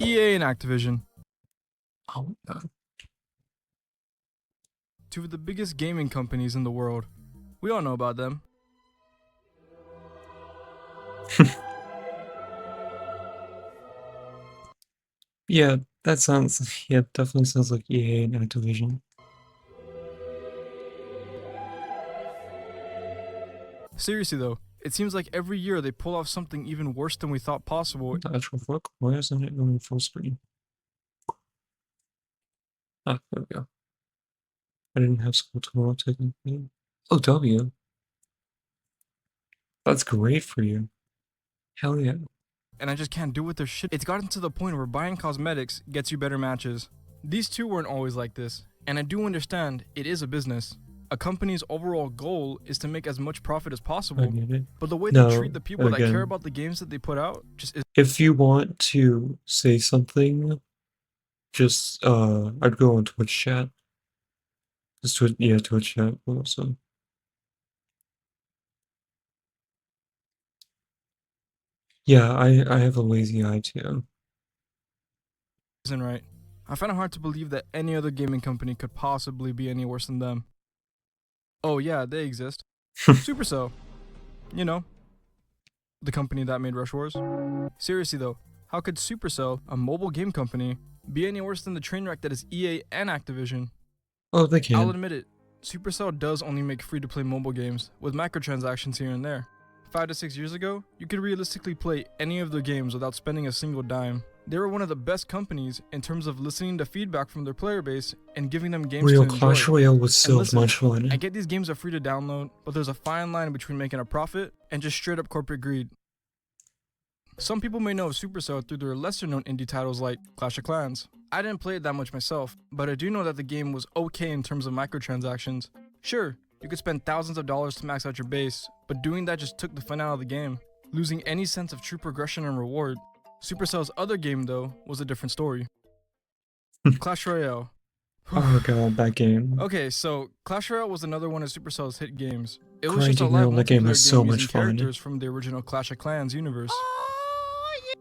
EA and Activision, Oh my god. two of the biggest gaming companies in the world. We all know about them. Yeah, that sounds. Yeah, definitely sounds like EA and Activision. Seriously though, it seems like every year they pull off something even worse than we thought possible. The actual book? Why isn't it going full screen? Ah, there we go. I didn't have school tomorrow technically. Oh, W. That's great for you. Hell yeah. And I just can't do with their shit. It's gotten to the point where buying cosmetics gets you better matches. These two weren't always like this, and I do understand it is a business. A company's overall goal is to make as much profit as I possible, get it. but the way they No, treat the people that care again, about the games that they put out just is. if you want to say something, just I'd go on Twitch chat. Just Twitch chat also. Yeah, I have a lazy eye too. Isn't right. I find it hard to believe that any other gaming company could possibly be any worse than them. Oh yeah, they exist. Supercell. You know, the company that made Rush Wars. Seriously though, how could Supercell, a mobile game company, be any worse than the train wreck that is EA and Activision? Oh, they I'll can. admit it, Supercell does only make free-to-play mobile games, with microtransactions here and there. 5 to 6 years ago, you could realistically play any of their games without spending a single dime. They were one of the best companies in terms of listening to feedback from their player base and giving them games Real to enjoy. Clash Royale was And so listen, much fun. I get these games are free to download, but there's a fine line between making a profit and just straight up corporate greed. Some people may know of Supercell through their lesser known indie titles like Clash of Clans. I didn't play it that much myself, but I do know that the game was okay in terms of microtransactions. Sure, you could spend thousands of dollars to max out your base, but doing that just took the fun out of the game, losing any sense of true progression and reward. Supercell's other game though was a different story. Clash Royale. Oh god, that game. Okay, so Clash Royale was another one of Supercell's hit games. It was just a Grinding live around that game multiplayer was so game much using fun. characters from the original Clash of Clans universe.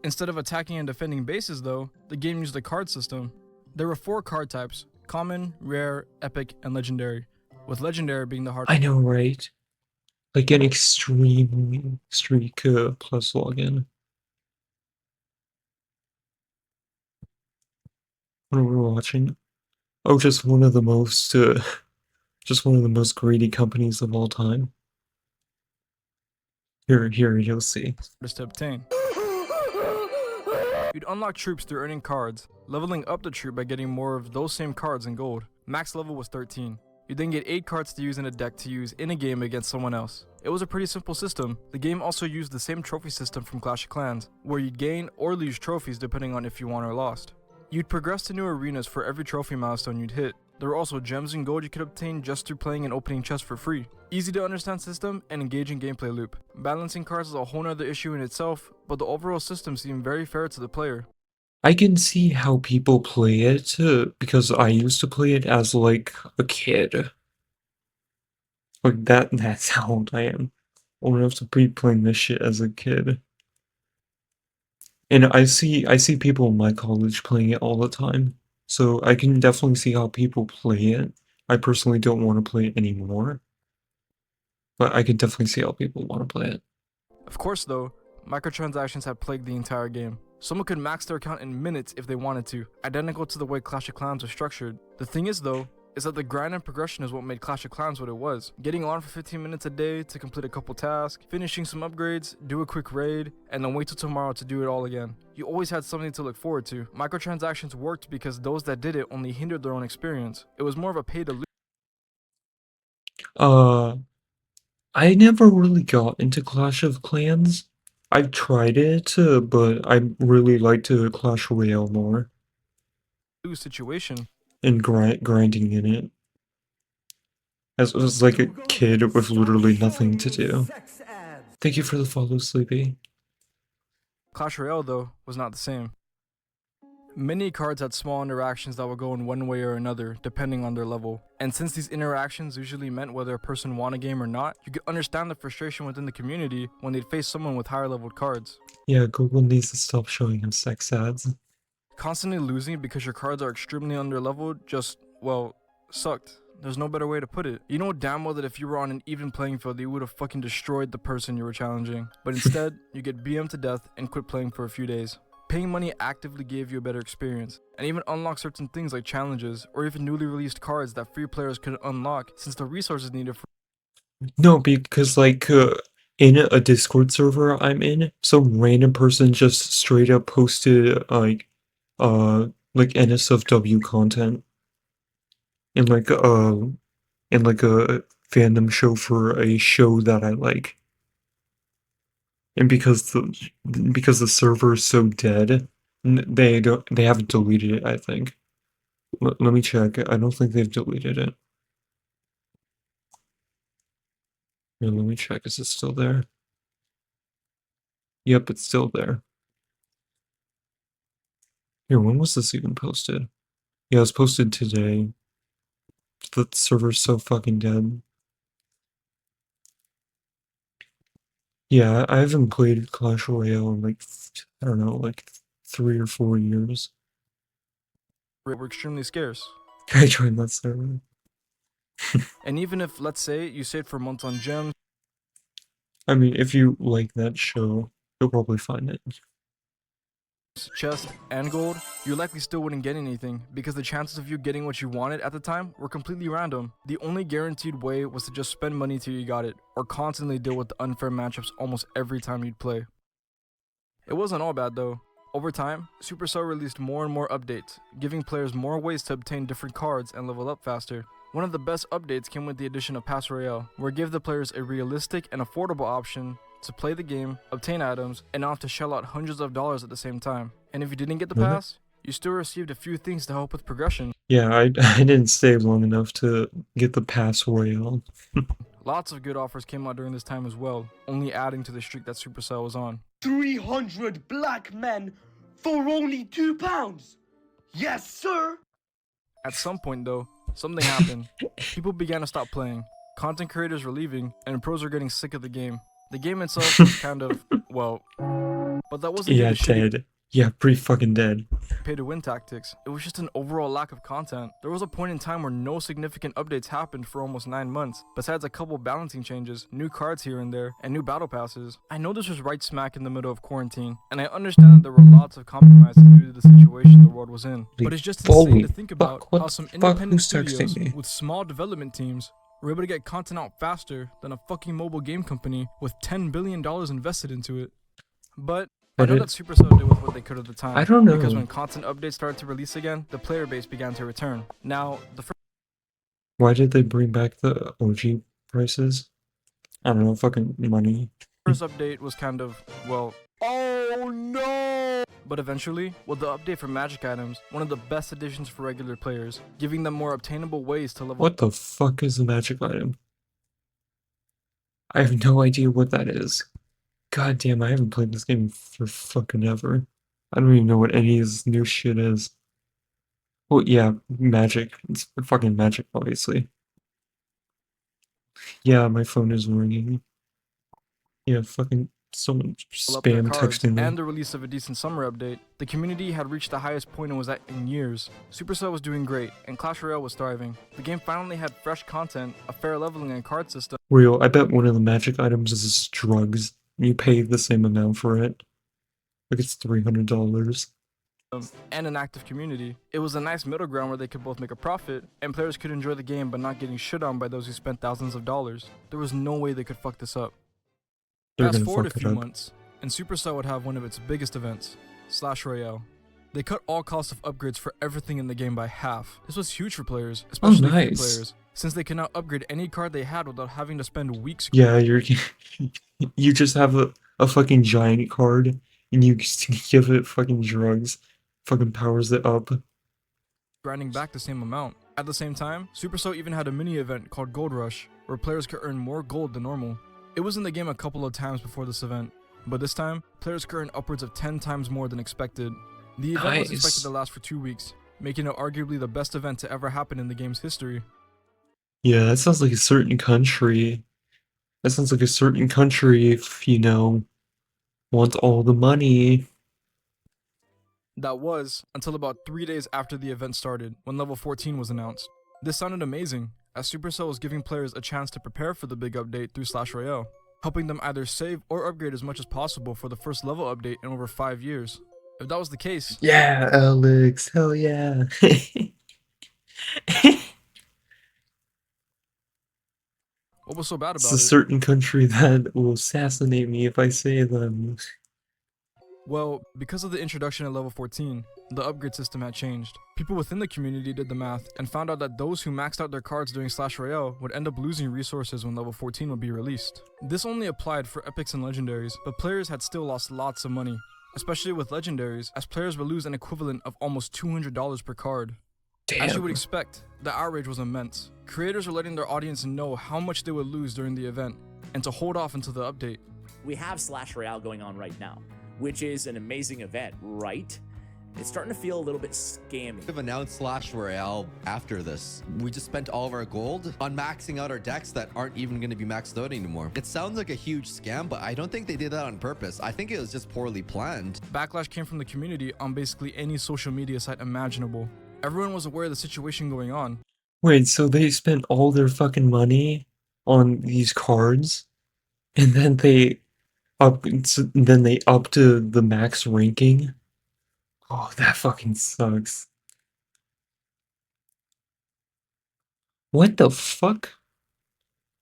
Instead of attacking and defending bases though, the game used a card system. There were 4 card types: common, rare, epic, and legendary, with legendary being the hard. I know, right? Like an extreme streak plus login. What are we watching? Oh, just one of the most greedy companies of all time. Here, you'll see. To obtain. You'd unlock troops through earning cards, leveling up the troop by getting more of those same cards in gold. Max level was 13. You'd then get 8 cards to use in a deck to use in a game against someone else. It was a pretty simple system. The game also used the same trophy system from Clash of Clans, where you'd gain or lose trophies depending on if you won or lost. You'd progress to new arenas for every trophy milestone you'd hit. There were also gems and gold you could obtain just through playing and opening chests for free. Easy to understand system and engaging gameplay loop. Balancing cards is a whole nother issue in itself, but the overall system seemed very fair to the player. I can see how people play it because I used to play it as like a kid. Like that's how old I am. Old enough to be playing this shit as a kid. And I see people in my college playing it all the time. So I can definitely see how people play it. I personally don't want to play it anymore. But I can definitely see how people want to play it. Of course though, microtransactions have plagued the entire game. Someone could max their account in minutes if they wanted to, identical to the way Clash of Clans was structured. The thing is though, is that the grind and progression is what made Clash of Clans what it was. Getting on for 15 minutes a day to complete a couple tasks, finishing some upgrades, do a quick raid, and then wait till tomorrow to do it all again. You always had something to look forward to. Microtransactions worked because those that did it only hindered their own experience. It was more of a pay to lose. I never really got into Clash of Clans. I've tried it, but I really liked Clash Royale more Situation. and grinding in it. As was like a kid with literally nothing to do. Thank you for the follow, Sleepy. Clash Royale though was not the same. Many cards had small interactions that would go in one way or another, depending on their level. And since these interactions usually meant whether a person won a game or not, you could understand the frustration within the community when they'd face someone with higher leveled cards. Yeah, Google needs to stop showing him sex ads. Constantly losing because your cards are extremely underleveled just, well, sucked. There's no better way to put it. You know damn well that if you were on an even playing field, you would have fucking destroyed the person you were challenging. But instead, you get BM'd to death and quit playing for a few days. Paying money actively gave you a better experience, and even unlocked certain things like challenges, or even newly released cards that free players couldn't unlock since the resources needed for No, because like in a Discord server I'm in, some random person just straight up posted like NSFW content in like a fandom show for a show that I like. And because the server is so dead, they haven't deleted it, I think. Let me check. I don't think they've deleted it. Here, let me check. Is it still there? Yep, it's still there. Here, when was this even posted? Yeah, it was posted today. The server's so fucking dead. Yeah, I haven't played Clash Royale in like, I don't know, like 3 or 4 years. were extremely scarce. I joined that server. And even if, let's say, you saved for months on gems, I mean, if you like that show, you'll probably find it. chest, and gold, you likely still wouldn't get anything because the chances of you getting what you wanted at the time were completely random. The only guaranteed way was to just spend money till you got it, or constantly deal with the unfair matchups almost every time you'd play. It wasn't all bad though. Over time, Supercell released more and more updates, giving players more ways to obtain different cards and level up faster. One of the best updates came with the addition of Pass Royale, where it gave the players a realistic and affordable option to play the game, obtain items, and not have to shell out hundreds of dollars at the same time. And if you didn't get the Really? pass, you still received a few things to help with progression. Yeah, I didn't stay long enough to get the Pass Royale. Lots of good offers came out during this time as well, only adding to the streak that Supercell was on. 300 black men for only £2. Yes, sir. At some point though, something happened. People began to stop playing, content creators were leaving, and pros were getting sick of the game. The game itself was kind of, well, but that wasn't due Yeah, to shitty dead. Yeah, pretty fucking dead. pay-to-win tactics. It was just an overall lack of content. There was a point in time where no significant updates happened for almost 9 months, besides a couple balancing changes, new cards here and there, and new battle passes. I know this was right smack in the middle of quarantine, and I understand that there were lots of compromises due to the situation the world was in. But it's just insane to think about how some independent studios with small development teams were able to get content out faster than a fucking mobile game company with $10 billion invested into it. But I know that Supercell did with what they could at the time. I don't know. Because when content updates started to release again, the player base began to return. Now, the Why did they bring back the OG prices? I don't know, fucking money. first update was kind of, well, oh no! But eventually, with the update for magic items, one of the best additions for regular players, giving them more obtainable ways to level What the fuck is the magic item? I have no idea what that is. God damn, I haven't played this game for fucking ever. I don't even know what any of this new shit is. Well, yeah, magic. It's fucking magic, obviously. Yeah, my phone is ringing. Yeah, fucking someone up their spam cards, texting me. and the release of a decent summer update, the community had reached the highest point it was at in years. Supercell was doing great, and Clash Royale was thriving. The game finally had fresh content, a fair leveling and card system, Real, I bet one of the magic items is drugs. You pay the same amount for it. Like it's $300. and an active community. It was a nice middle ground where they could both make a profit, and players could enjoy the game but not getting shit on by those who spent thousands of dollars. There was no way they could fuck this up. They're Fast gonna forward a fuck it few up. months, and Supercell would have one of its biggest events, Slash Royale. They cut all costs of upgrades for everything in the game by half. This was huge for players, especially free nice. players, since they could now upgrade any card they had without having to spend weeks Yeah, you just have a fucking giant card and you just give it fucking drugs. Fucking powers it up. grinding back the same amount. At the same time, Supercell even had a mini event called Gold Rush, where players could earn more gold than normal. It was in the game a couple of times before this event, but this time, players could earn upwards of 10 times more than expected. The event was expected to last for 2 weeks, making it arguably the best event to ever happen in the game's history. Yeah, that sounds like a certain country. That sounds like a certain country if, you know, want all the money. That was until about 3 days after the event started, when level 14 was announced. This sounded amazing, as Supercell was giving players a chance to prepare for the big update through Slash Royale, helping them either save or upgrade as much as possible for the first level update in over 5 years. If that was the case, Yeah, Alex, hell yeah. what was so bad It's about a it? certain country that will assassinate me if I say them. Well, because of the introduction at level 14, the upgrade system had changed. People within the community did the math and found out that those who maxed out their cards during Slash Royale would end up losing resources when level 14 would be released. This only applied for epics and legendaries, but players had still lost lots of money, especially with legendaries, as players would lose an equivalent of almost $200 per card. As you would Damn. expect, the outrage was immense. Creators were letting their audience know how much they would lose during the event, and to hold off until the update. We have Slash Royale going on right now, which is an amazing event, right? It's starting to feel a little bit scammy. We've announced Slash Royale after this. We just spent all of our gold on maxing out our decks that aren't even going to be maxed out anymore. It sounds like a huge scam, but I don't think they did that on purpose. I think it was just poorly planned. Backlash came from the community on basically any social media site imaginable. Everyone was aware of the situation going on. Wait, so they spent all their fucking money on these cards, and then they up to the max ranking? Oh, that fucking sucks. What the fuck?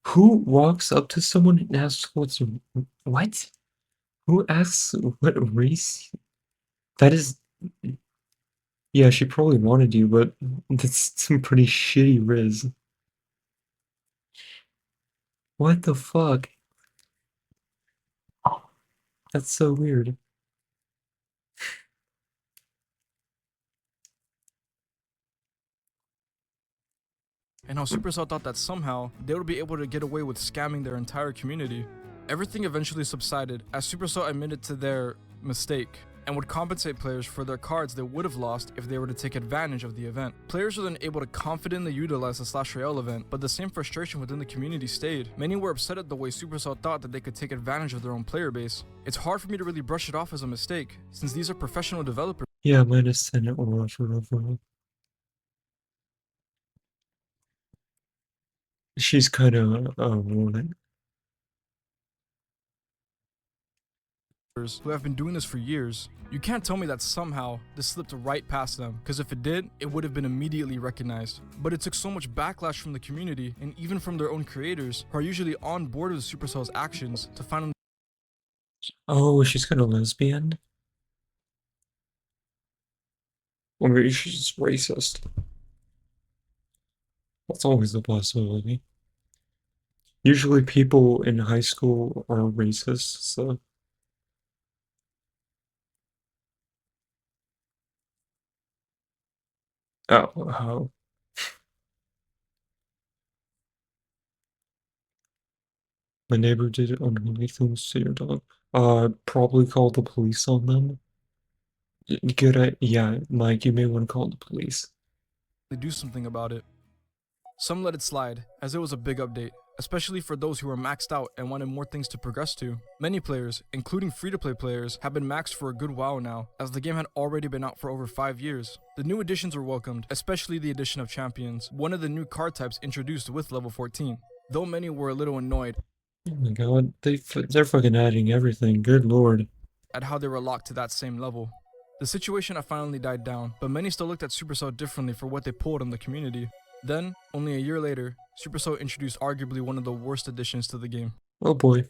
Who walks up to someone and asks what? Who asks what race? That is, yeah, she probably wanted you, but that's some pretty shitty riz. What the fuck? That's so weird. And how Supercell thought that somehow they would be able to get away with scamming their entire community. Everything eventually subsided as Supercell admitted to their mistake and would compensate players for their cards they would have lost if they were to take advantage of the event. Players were then able to confidently utilize the Slash Royale event, but the same frustration within the community stayed. Many were upset at the way Supercell thought that they could take advantage of their own player base. It's hard for me to really brush it off as a mistake, since these are professional developers. Yeah, -10 or whatever. She's kind of what? Who have been doing this for years. You can't tell me that somehow this slipped right past them, because if it did, it would have been immediately recognized. But it took so much backlash from the community and even from their own creators, who are usually on board with Supercell's actions, to finally. Oh, she's kind of lesbian? Or maybe she's just racist. That's always a possibility. Usually people in high school are racist, so. Oh, how? My neighbor did unruly things to your dog. Probably call the police on them. Yeah, Mike, you may want to call the police. do something about it. Some let it slide, as it was a big update, especially for those who were maxed out and wanted more things to progress to. Many players, including free-to-play players, have been maxed for a good while now, as the game had already been out for over 5 years. The new additions were welcomed, especially the addition of champions, one of the new card types introduced with level 14. Though many were a little annoyed Oh my god, they're fucking adding everything, good lord. at how they were locked to that same level. The situation had finally died down, but many still looked at Supercell differently for what they pulled on the community. Then, only a year later, Supercell introduced arguably one of the worst additions to the game. Oh boy.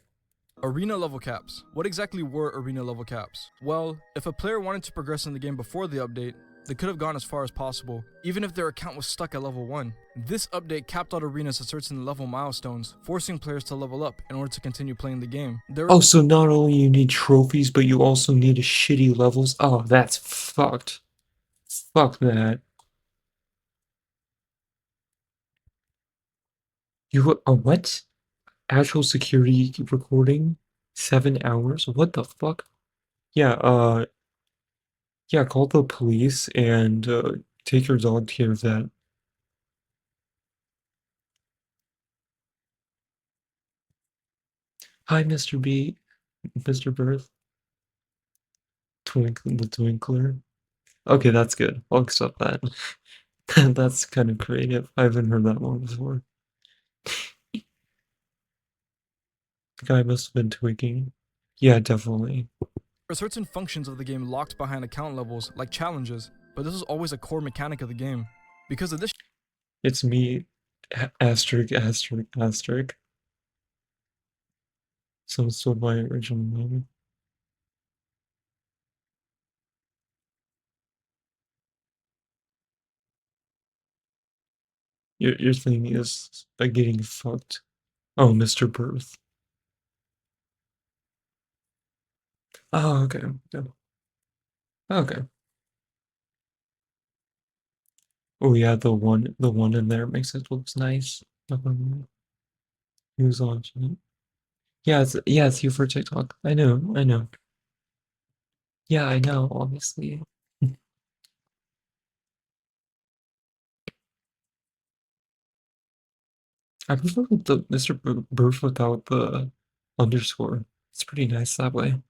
Arena level caps. What exactly were arena level caps? Well, if a player wanted to progress in the game before the update, they could have gone as far as possible, even if their account was stuck at level 1. This update capped out arenas at certain level milestones, forcing players to level up in order to continue playing the game. Oh, so not only you need trophies, but you also need shitty levels? Oh, that's fucked. Fuck that. What? Actual security recording? 7 hours? What the fuck? Yeah, yeah, call the police and, take your dog to your vet. Hi, Mr. B. Mr. Birth. The Twinkler. Okay, that's good. I'll accept that. That's kind of creative. I haven't heard that one before. The guy must have been tweaking. Yeah, definitely. There are certain functions of the game locked behind account levels, like challenges, but this is always a core mechanic of the game. Because of this It's me, asterisk, asterisk, asterisk. Some stole my original name. Your thing is getting fucked. Oh, Mr. Birth. Oh, okay. Okay. Okay. Oh yeah, the one in there makes it looks nice. Who's on it? Yeah, it's you for TikTok. I know. Yeah, I know, obviously. I prefer the Mr. Birth without the underscore. It's pretty nice that way.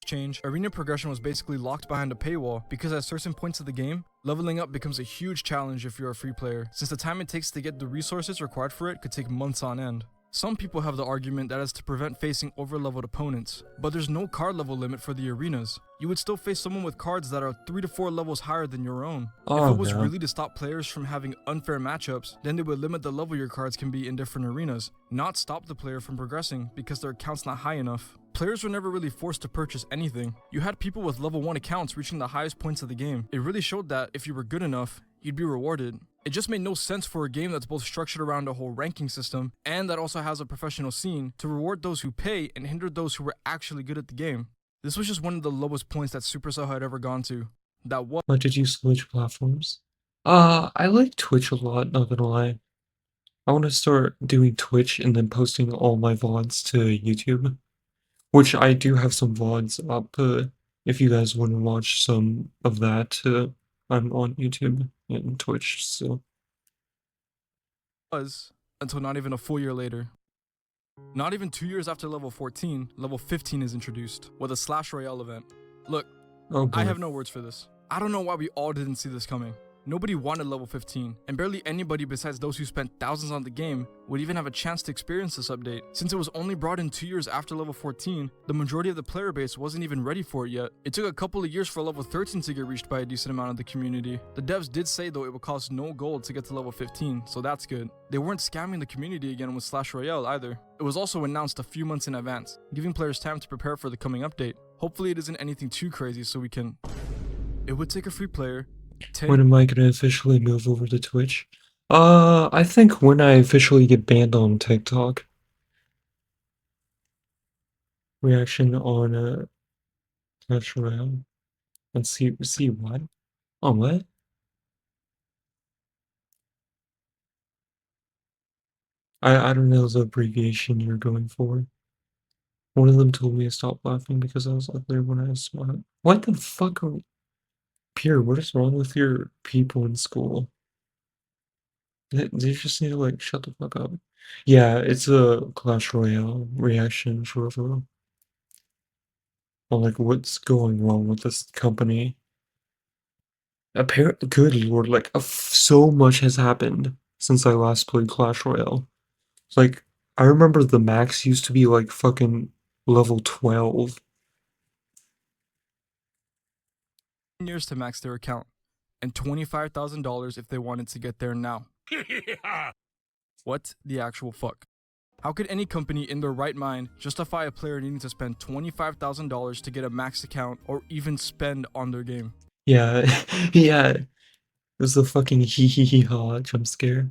change, arena progression was basically locked behind a paywall because at certain points of the game, leveling up becomes a huge challenge if you're a free player, since the time it takes to get the resources required for it could take months on end. Some people have the argument that is to prevent facing over-leveled opponents, but there's no card level limit for the arenas. You would still face someone with cards that are 3 to 4 levels higher than your own. If Oh it was no. really to stop players from having unfair matchups, then they would limit the level your cards can be in different arenas, not stop the player from progressing because their account's not high enough. Players were never really forced to purchase anything. You had people with level 1 accounts reaching the highest points of the game. It really showed that if you were good enough, you'd be rewarded. It just made no sense for a game that's both structured around a whole ranking system and that also has a professional scene to reward those who pay and hinder those who were actually good at the game. This was just one of the lowest points that Supercell had ever gone to. That was What did you switch platforms? I like Twitch a lot, not gonna lie. I want to start doing Twitch and then posting all my VODs to YouTube. Which I do have some VODs up, if you guys want to watch some of that, I'm on YouTube and Twitch, so. until not even a full year later. Not even 2 years after level 14, level 15 is introduced with a Slash Royale event. Look, Oh boy. I have no words for this. I don't know why we all didn't see this coming. Nobody wanted level 15, and barely anybody besides those who spent thousands on the game would even have a chance to experience this update. Since it was only brought in 2 years after level 14, the majority of the player base wasn't even ready for it yet. It took a couple of years for level 13 to get reached by a decent amount of the community. The devs did say though it would cost no gold to get to level 15, so that's good. They weren't scamming the community again with Slash Royale either. It was also announced a few months in advance, giving players time to prepare for the coming update. Hopefully it isn't anything too crazy so we can... It would take a free player 10 When am I gonna officially move over to Twitch? I think when I officially get banned on TikTok. Reaction on, Clash Royale. And see what? Oh, what? I don't know the abbreviation you're going for. One of them told me to stop laughing because I was ugly when I was smart. What the fuck are... Pierre, what is wrong with your people in school? They just need to, like, shut the fuck up. Yeah, it's a Clash Royale reaction for on, like, what's going wrong with this company. Apparently, good lord, like, so much has happened since I last played Clash Royale. Like, I remember the max used to be, like, fucking level 12. years to max their account, and $25,000 if they wanted to get there now. What the actual fuck? How could any company in their right mind justify a player needing to spend $25,000 to get a max account or even spend on their game? Yeah, yeah. It was the fucking hee hee hee ha jump scare.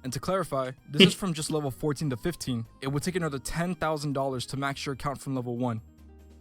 And to clarify, this is from just level 14 to 15. It would take another $10,000 to max your account from level 1.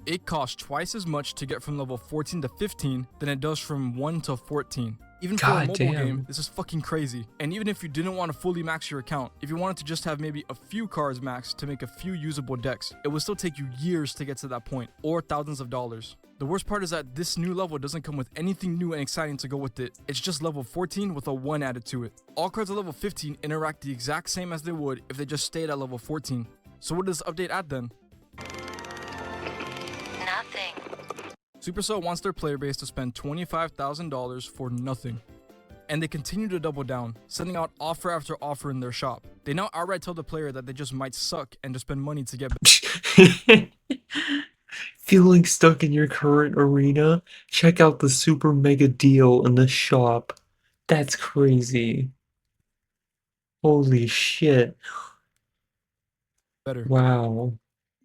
It costs twice as much to get from level 14 to 15 than it does from 1 to 14. Even for a God mobile damn. game, this is fucking crazy. And even if you didn't want to fully max your account, if you wanted to just have maybe a few cards maxed to make a few usable decks, it would still take you years to get to that point, or thousands of dollars. The worst part is that this new level doesn't come with anything new and exciting to go with it. It's just level 14 with a 1 added to it. All cards at level 15 interact the exact same as they would if they just stayed at level 14. So what does this update add then? Nothing. Supercell wants their player base to spend $25,000 for nothing. And they continue to double down, sending out offer after offer in their shop. They now outright tell the player that they just might suck and just spend money to get better. Feeling stuck in your current arena? Check out the super mega deal in the shop. That's crazy. Holy shit. Wow.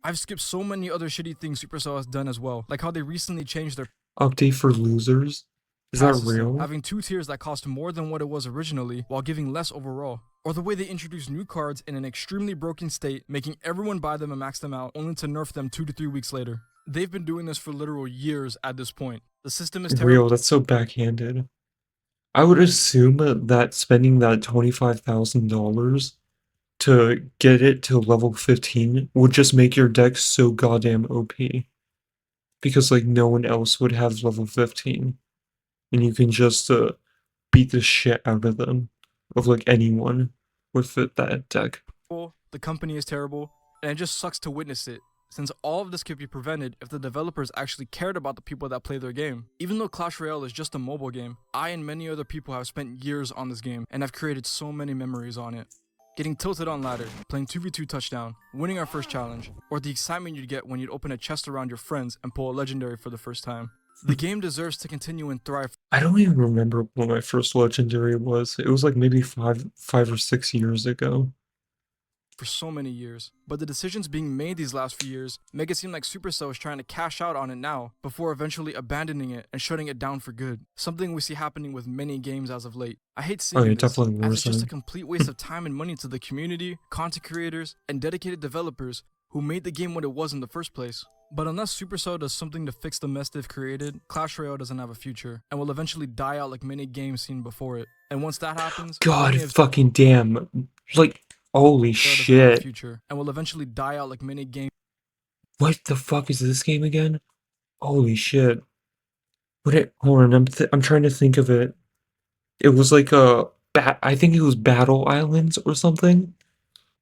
I've skipped so many other shitty things Supercell has done as well, like how they recently changed their Update for losers? Is that pass system, real? having 2 tiers that cost more than what it was originally while giving less overall. Or the way they introduced new cards in an extremely broken state, making everyone buy them and max them out, only to nerf them 2 to 3 weeks later. They've been doing this for literal years at this point. The system is terrible. Real, that's so backhanded. I would assume that spending that $25,000 to get it to level 15 would just make your deck so goddamn OP. Because, like, no one else would have level 15. And you can just beat the shit out of them. Of, like, anyone with that deck. The company is terrible, and it just sucks to witness it, since all of this could be prevented if the developers actually cared about the people that play their game. Even though Clash Royale is just a mobile game, I and many other people have spent years on this game, and have created so many memories on it. Getting tilted on ladder, playing 2v2 touchdown, winning our first challenge, or the excitement you'd get when you'd open a chest around your friends and pull a legendary for the first time. The game deserves to continue and thrive. I don't even remember when my first legendary was. It was like maybe five or 6 years ago. For so many years, but the decisions being made these last few years make it seem like Supercell is trying to cash out on it now before eventually abandoning it and shutting it down for good, something we see happening with many games as of late. I hate seeing this, definitely as it's just a worsened. complete waste of time and money to the community, content creators, and dedicated developers who made the game what it was in the first place. But unless Supercell does something to fix the mess they've created, Clash Royale doesn't have a future, and will eventually die out like many games seen before it. And once that happens, God many of fucking damn. Like, holy Royale doesn't have a shit. future, and will eventually die out like many games. What the fuck is this game again? Holy shit. Hold on, I'm trying to think of it. It was like I think it was Battle Islands or something.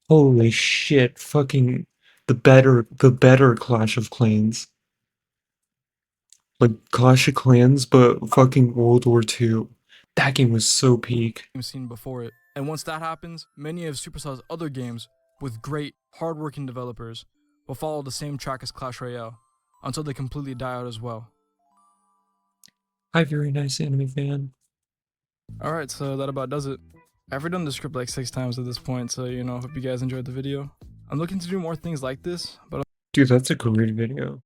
Holy shit, fucking the better Clash of Clans. Like Clash of Clans, but fucking World War II. That game was so peak. Seen before it. And once that happens, many of Supercell's other games, with great, hardworking developers, will follow the same track as Clash Royale, until they completely die out as well. Hi, very nice anime fan. Alright, so that about does it. I've redone the script like 6 times at this point, so hope you guys enjoyed the video. I'm looking to do more things like this, but Dude, that's a great video.